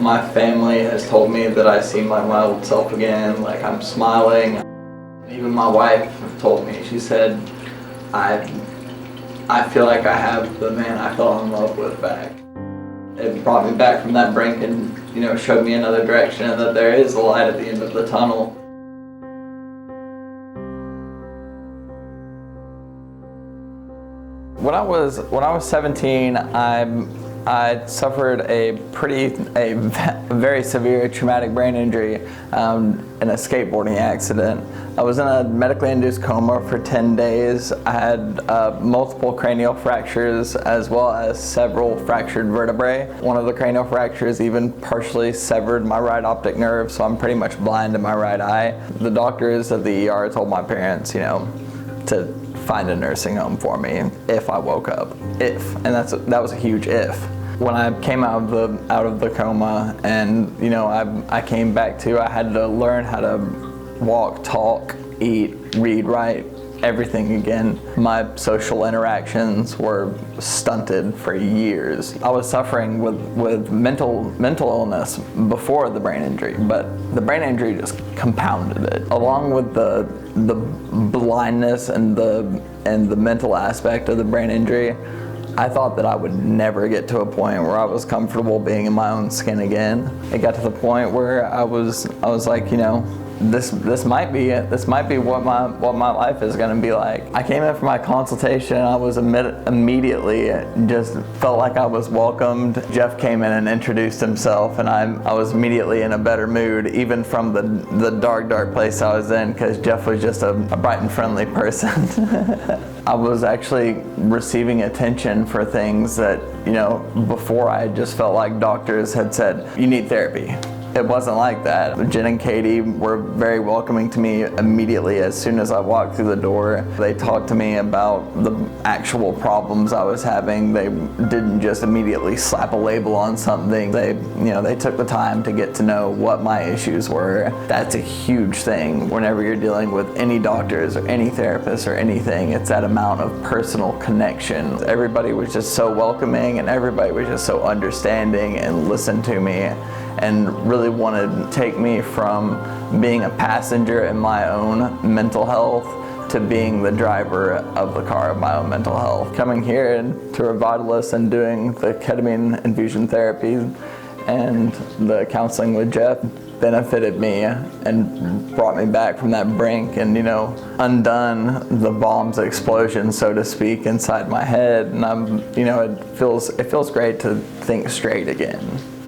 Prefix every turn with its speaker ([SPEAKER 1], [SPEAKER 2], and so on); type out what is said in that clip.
[SPEAKER 1] My family has told me that I seem like my old self again, like I'm smiling. Even my wife told me, she said, I feel like I have the man I fell in love with back. It brought me back from that brink and, showed me another direction and that there is a light at the end of the tunnel. When I was 17, I suffered a very severe traumatic brain injury in a skateboarding accident. I was in a medically induced coma for 10 days. I had multiple cranial fractures as well as several fractured vertebrae. One of the cranial fractures even partially severed my right optic nerve, so I'm pretty much blind in my right eye. The doctors at the ER told my parents, to find a nursing home for me if I woke up. And that was a huge if. When I came out of the coma and I came back to, I had to learn how to walk, talk, eat, read, write, everything again. My social interactions were stunted for years. I was suffering with mental illness before the brain injury, but the brain injury just compounded it. Along with the blindness and the mental aspect of the brain injury, I thought that I would never get to a point where I was comfortable being in my own skin again. It got to the point where I was like, this might be it. This might be what my life is going to be like. I came in for my consultation and I was immediately just felt like I was welcomed. Jeff came in and introduced himself, and I was immediately in a better mood, even from the dark place I was in, because Jeff was just a bright and friendly person. I was actually receiving attention for things that, before I just felt like doctors had said, you need therapy. It wasn't like that. Jen and Katie were very welcoming to me immediately as soon as I walked through the door. They talked to me about the actual problems I was having. They didn't just immediately slap a label on something. They took the time to get to know what my issues were. That's a huge thing whenever you're dealing with any doctors or any therapists or anything. It's that amount of personal connection. Everybody was just so welcoming and everybody was just so understanding and listened to me, and really wanted to take me from being a passenger in my own mental health to being the driver of the car of my own mental health. Coming here to Revitalist and doing the ketamine infusion therapy and the counseling with Jeff benefited me and brought me back from that brink and, undone the bomb's explosion, so to speak, inside my head. And it feels great to think straight again.